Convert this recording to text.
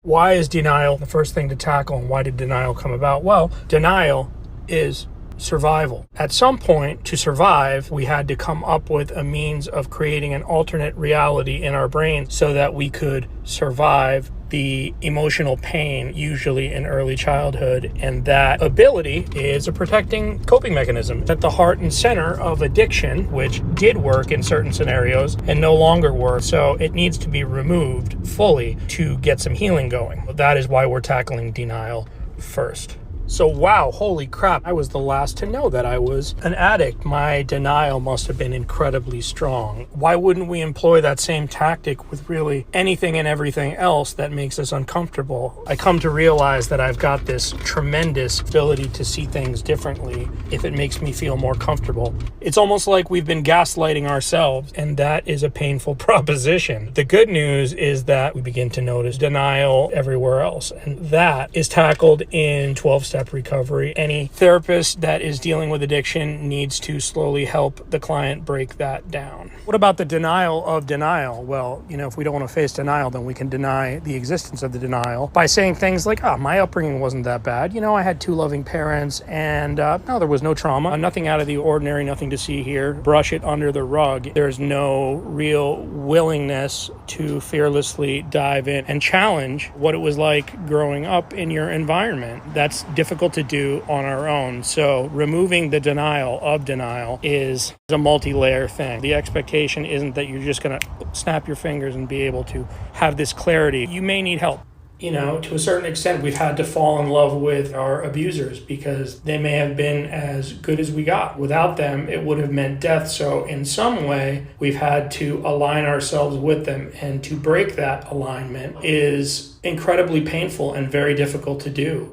Why is denial the first thing to tackle, and why did denial come about? Well, denial is survival. At some point, to survive, we had to come up with a means of creating an alternate reality in our brain so that we could survive the emotional pain, usually in early childhood. And that ability is a protecting coping mechanism at the heart and center of addiction, which did work in certain scenarios and no longer works. So it needs to be removed fully to get some healing going. That is why we're tackling denial first. So wow, holy crap, I was the last to know that I was an addict. My denial must have been incredibly strong. Why wouldn't we employ that same tactic with really anything and everything else that makes us uncomfortable? I come to realize that I've got this tremendous ability to see things differently if it makes me feel more comfortable. It's almost like we've been gaslighting ourselves, and that is a painful proposition. The good news is that we begin to notice denial everywhere else, and that is tackled in 12-step recovery. Any therapist that is dealing with addiction needs to slowly help the client break that down. What about the denial of denial? Well, if we don't want to face denial, then we can deny the existence of the denial by saying things like, my upbringing wasn't that bad. I had 2 loving parents, and no, there was no trauma, nothing out of the ordinary, nothing to see here. Brush it under the rug. There's no real willingness to fearlessly dive in and challenge what it was like growing up in your environment. That's difficult to do on our own. So removing the denial of denial is a multi-layer thing. The expectation isn't that you're just going to snap your fingers and be able to have this clarity. You may need help. To a certain extent, we've had to fall in love with our abusers because they may have been as good as we got. Without them, it would have meant death. So in some way, we've had to align ourselves with them. And to break that alignment is incredibly painful and very difficult to do.